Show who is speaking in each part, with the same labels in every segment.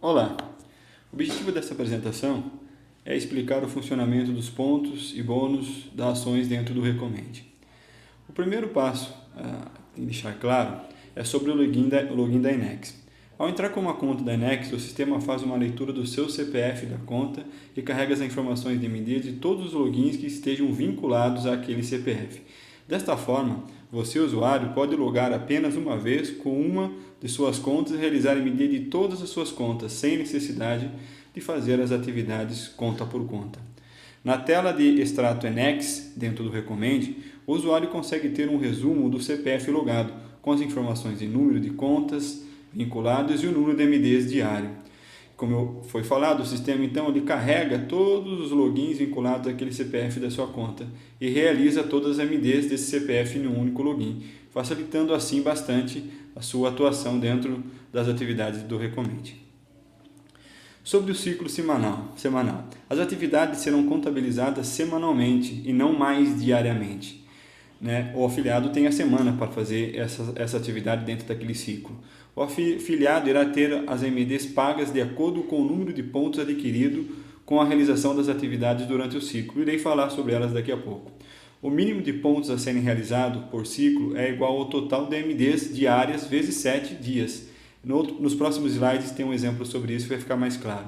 Speaker 1: Olá! O objetivo dessa apresentação é explicar o funcionamento dos pontos e bônus das ações dentro do Recomende. O primeiro passo a deixar claro é sobre o login da Enex. Ao entrar com uma conta da Enex, o sistema faz uma leitura do seu CPF da conta e carrega as informações de MD de todos os logins que estejam vinculados àquele CPF. Desta forma, você, usuário, pode logar apenas uma vez com uma de suas contas e realizar MD de todas as suas contas, sem necessidade de fazer as atividades conta por conta. Na tela de extrato Enex, dentro do Recomende, o usuário consegue ter um resumo do CPF logado, com as informações de número de contas vinculadas e o número de MDs diário. Como foi falado, o sistema então ele carrega todos os logins vinculados àquele CPF da sua conta e realiza todas as MDs desse CPF em um único login, facilitando assim bastante a sua atuação dentro das atividades do Recomende. Sobre o ciclo semanal. As atividades serão contabilizadas semanalmente e não mais diariamente. O afiliado tem a semana para fazer essa atividade dentro daquele ciclo. O afiliado irá ter as MDs pagas de acordo com o número de pontos adquirido com a realização das atividades durante o ciclo. Irei falar sobre elas daqui a pouco. O mínimo de pontos a serem realizado por ciclo é igual ao total de MDs diárias vezes 7 dias. Nos próximos slides tem um exemplo sobre isso, vai ficar mais claro.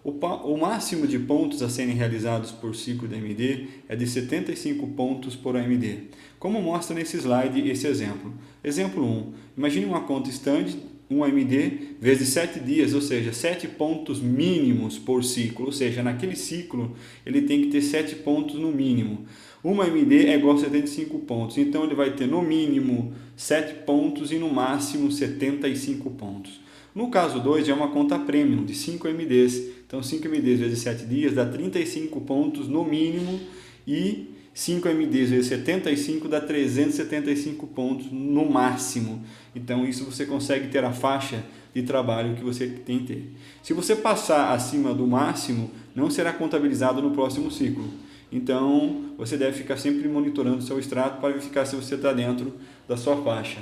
Speaker 1: O máximo de pontos a serem realizados por ciclo de MD é de 75 pontos por AMD, como mostra nesse slide esse exemplo. Exemplo 1. Imagine uma conta stand, um AMD, vezes 7 dias, ou seja, 7 pontos mínimos por ciclo, ou seja, naquele ciclo ele tem que ter 7 pontos no mínimo. Uma AMD é igual a 75 pontos, então ele vai ter no mínimo 7 pontos e no máximo 75 pontos. No caso 2, é uma conta premium de 5 MDs. Então, 5 MDs vezes 7 dias dá 35 pontos no mínimo e 5 MDs vezes 75 dá 375 pontos no máximo. Então, isso você consegue ter a faixa de trabalho que você tem que ter. Se você passar acima do máximo, não será contabilizado no próximo ciclo. Então, você deve ficar sempre monitorando o seu extrato para verificar se você está dentro da sua faixa.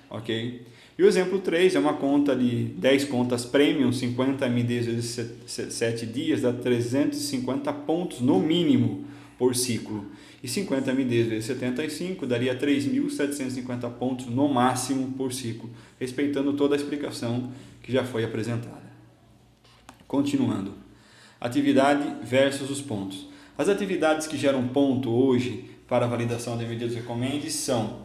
Speaker 1: Ok? E o exemplo 3 é uma conta de 10 contas premium, 50 MDs vezes 7 dias, dá 350 pontos no mínimo por ciclo. E 50 MDs vezes 75 daria 3.750 pontos no máximo por ciclo, respeitando toda a explicação que já foi apresentada. Continuando. Atividade versus os pontos. As atividades que geram ponto hoje para a validação da MD dos Recomendes são: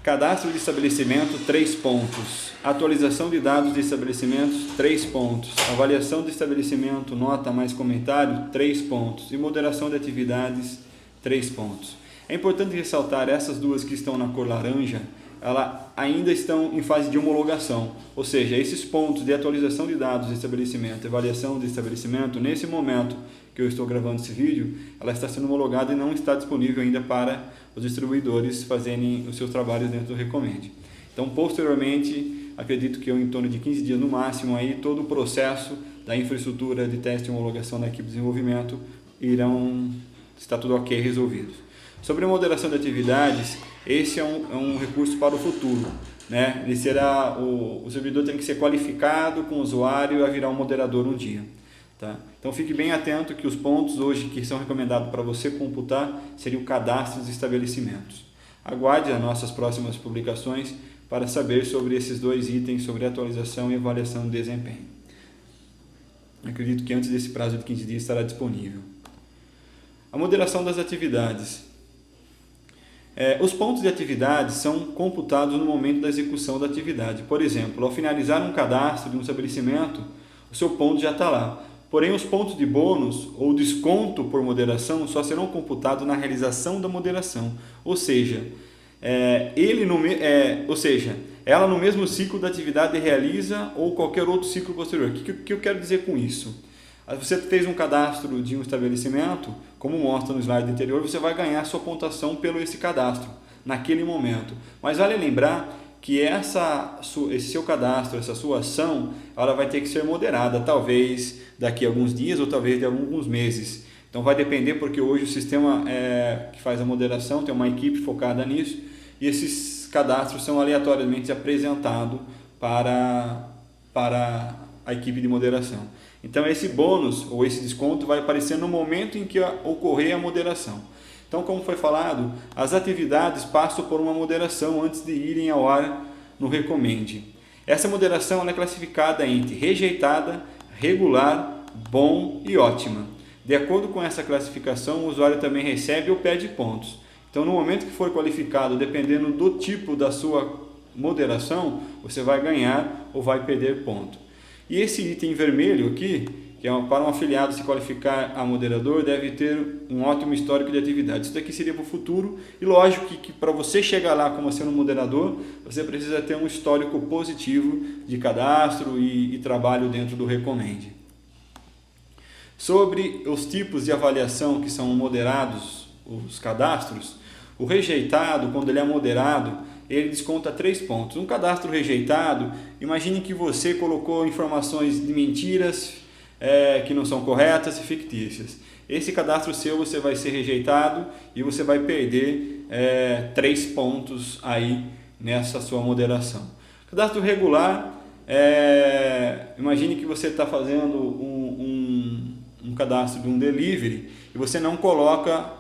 Speaker 1: cadastro de estabelecimento, 3 pontos. Atualização de dados de estabelecimentos, 3 pontos. Avaliação de estabelecimento, nota mais comentário, 3 pontos. E moderação de atividades, 3 pontos. É importante ressaltar essas duas que estão na cor laranja, elas ainda estão em fase de homologação. Ou seja, esses pontos de atualização de dados de estabelecimento e avaliação de estabelecimento, nesse momento que eu estou gravando esse vídeo, ela está sendo homologada e não está disponível ainda para os distribuidores fazerem os seus trabalhos dentro do Recomende. Então, posteriormente, acredito que em torno de 15 dias no máximo, aí todo o processo da infraestrutura de teste e homologação da equipe de desenvolvimento está tudo ok, resolvido. Sobre a moderação de atividades, esse é um recurso para o futuro. Ele será, o servidor tem que ser qualificado com o usuário a virar um moderador um dia. Tá? Então fique bem atento que os pontos hoje que são recomendados para você computar seriam o cadastro dos estabelecimentos. Aguarde as nossas próximas publicações para saber sobre esses dois itens, sobre atualização e avaliação de desempenho. Acredito que antes desse prazo de 15 dias estará disponível. A moderação das atividades. Os pontos de atividade são computados no momento da execução da atividade. Por exemplo, ao finalizar um cadastro de um estabelecimento, o seu ponto já está lá. Porém, os pontos de bônus ou desconto por moderação só serão computados na realização da moderação. Ou seja, ela no mesmo ciclo da atividade realiza ou qualquer outro ciclo posterior. O que eu quero dizer com isso? Você fez um cadastro de um estabelecimento, como mostra no slide anterior, você vai ganhar sua pontuação pelo esse cadastro, naquele momento. Mas vale lembrar que esse seu cadastro, essa sua ação, ela vai ter que ser moderada, talvez daqui a alguns dias ou talvez de alguns meses. Então vai depender, porque hoje o sistema que faz a moderação tem uma equipe focada nisso e esses cadastros são aleatoriamente apresentados para para a equipe de moderação. Então esse bônus ou esse desconto vai aparecer no momento em que ocorrer a moderação. Então, como foi falado, as atividades passam por uma moderação antes de irem ao ar no Recomende. Essa moderação ela é classificada entre rejeitada, regular, bom e ótima. De acordo com essa classificação, o usuário também recebe ou perde pontos. Então, no momento que for qualificado, dependendo do tipo da sua moderação, você vai ganhar ou vai perder ponto. E esse item vermelho aqui, que é para um afiliado se qualificar a moderador, deve ter um ótimo histórico de atividade. Isso daqui seria para o futuro, e lógico que para você chegar lá como sendo moderador, você precisa ter um histórico positivo de cadastro e trabalho dentro do Recomende. Sobre os tipos de avaliação que são moderados, os cadastros, o rejeitado, quando ele é moderado, ele desconta 3 pontos. Um cadastro rejeitado, imagine que você colocou informações de mentiras, que não são corretas e fictícias. Esse cadastro seu você vai ser rejeitado e você vai perder 3 pontos aí nessa sua moderação. Cadastro regular, imagine que você está fazendo um cadastro de um delivery e você não coloca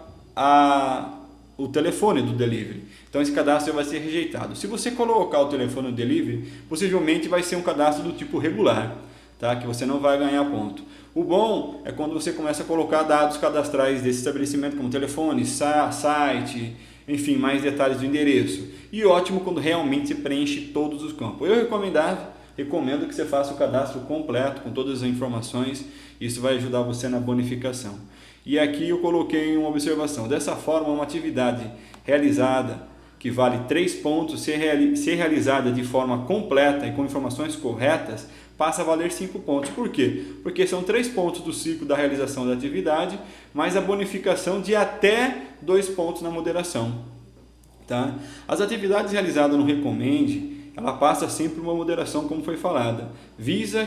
Speaker 1: o telefone do delivery. Então esse cadastro vai ser rejeitado. Se você colocar o telefone do delivery, possivelmente vai ser um cadastro do tipo regular, tá? Que você não vai ganhar ponto. O bom é quando você começa a colocar dados cadastrais desse estabelecimento, como telefone, site, enfim, mais detalhes do endereço. E ótimo quando realmente você preenche todos os campos. Eu recomendo que você faça o cadastro completo, com todas as informações. Isso vai ajudar você na bonificação. E aqui eu coloquei uma observação. Dessa forma, uma atividade realizada que vale 3 pontos, ser realizada de forma completa e com informações corretas, passa a valer 5 pontos. Por quê? Porque são 3 pontos do ciclo da realização da atividade, mais a bonificação de até 2 pontos na moderação. Tá? As atividades realizadas no Recomende, ela passa sempre uma moderação, como foi falada. Visa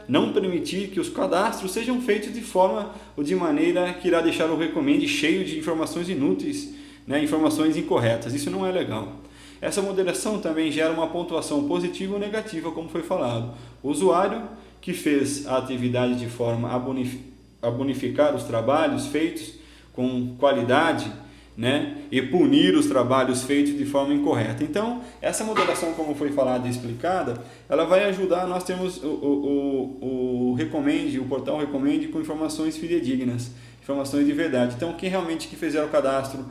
Speaker 1: não permitir que os cadastros sejam feitos de forma ou de maneira que irá deixar o Recomende cheio de informações inúteis, né, informações incorretas. Isso não é legal. Essa moderação também gera uma pontuação positiva ou negativa, como foi falado. O usuário que fez a atividade de forma a bonificar os trabalhos feitos com qualidade, né, e punir os trabalhos feitos de forma incorreta. Então, essa moderação, como foi falada e explicada, ela vai ajudar. Nós temos o Recomende, o portal Recomende com informações fidedignas, informações de verdade. Então, quem realmente que fizer o cadastro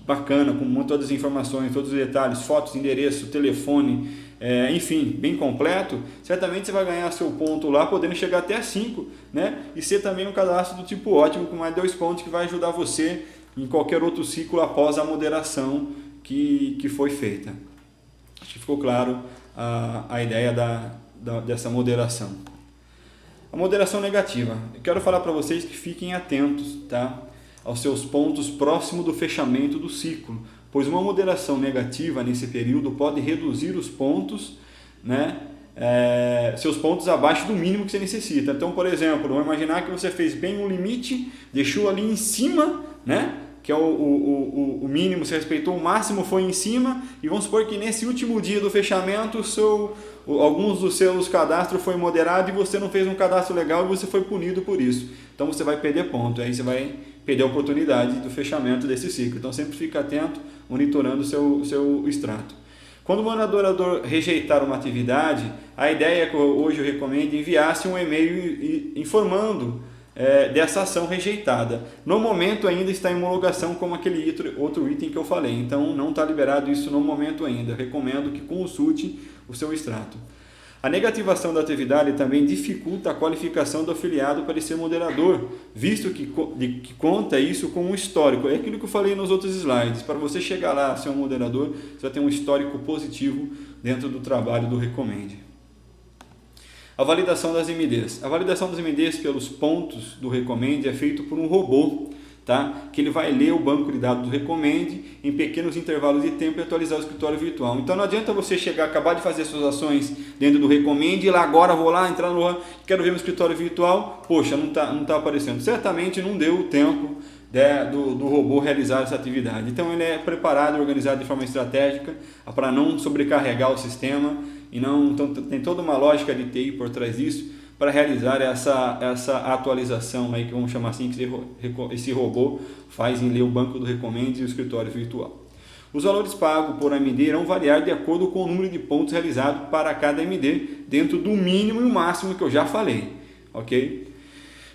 Speaker 1: bacana, com todas as informações, todos os detalhes, fotos, endereço, telefone, enfim, bem completo, certamente você vai ganhar seu ponto lá, podendo chegar até a 5, né? E ser também um cadastro do tipo ótimo, com mais 2 pontos, que vai ajudar você em qualquer outro ciclo após a moderação que foi feita. Acho que ficou claro a ideia dessa moderação. A moderação negativa. Eu quero falar para vocês que fiquem atentos, tá, aos seus pontos próximo do fechamento do ciclo, pois uma moderação negativa nesse período pode reduzir os pontos, né, seus pontos abaixo do mínimo que você necessita. Então, por exemplo, vamos imaginar que você fez bem um limite, deixou ali em cima, né, que é o mínimo, você respeitou, o máximo foi em cima, e vamos supor que nesse último dia do fechamento, alguns dos seus cadastros foi moderado e você não fez um cadastro legal e você foi punido por isso. Então você vai perder ponto, aí você vai perder a oportunidade do fechamento desse ciclo. Então sempre fica atento, monitorando o seu extrato. Quando o moderador rejeitar uma atividade, a ideia é que hoje eu recomendo enviasse um e-mail informando dessa ação rejeitada. No momento ainda está em homologação como aquele outro item que eu falei, então não está liberado isso no momento ainda. Recomendo que consulte o seu extrato. A negativação da atividade também dificulta a qualificação do afiliado para ser moderador, visto que conta isso com um histórico. É aquilo que eu falei nos outros slides. Para você chegar lá a ser um moderador, você vai ter um histórico positivo dentro do trabalho do Recomende. A validação das MDs. A validação das MDs pelos pontos do Recomende é feito por um robô, tá? Que ele vai ler o banco de dados do Recomende em pequenos intervalos de tempo e atualizar o escritório virtual. Então não adianta você acabar de fazer suas ações dentro do Recomende e lá agora vou lá entrar quero ver meu escritório virtual, poxa, não tá aparecendo. Certamente não deu o tempo do robô realizar essa atividade. Então ele é preparado e organizado de forma estratégica para não sobrecarregar o sistema e não, então tem toda uma lógica de TI por trás disso para realizar essa atualização aí, que vamos chamar assim, que esse robô faz em ler o banco do Recomende e o escritório virtual. Os valores pagos por AMD irão variar de acordo com o número de pontos realizados para cada AMD, dentro do mínimo e o máximo que eu já falei, ok?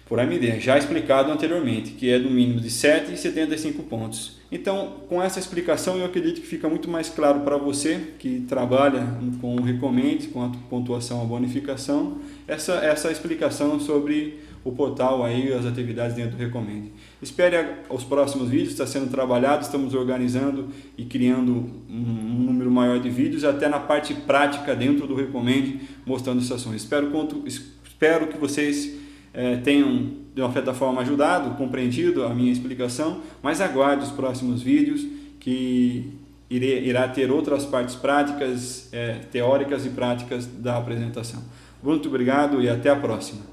Speaker 1: Por AMD, já explicado anteriormente, que é do mínimo de 7 e 75 pontos. Então, com essa explicação, eu acredito que fica muito mais claro para você que trabalha com o Recomende, com a pontuação, a bonificação, essa explicação sobre o portal aí, as atividades dentro do Recomende. Espere os próximos vídeos, está sendo trabalhado, estamos organizando e criando um número maior de vídeos, até na parte prática dentro do Recomende, mostrando essas ações. Espero que vocês tenham de uma certa forma ajudado, compreendido a minha explicação, mas aguarde os próximos vídeos que irá ter outras partes práticas, teóricas e práticas da apresentação. Muito obrigado e até a próxima.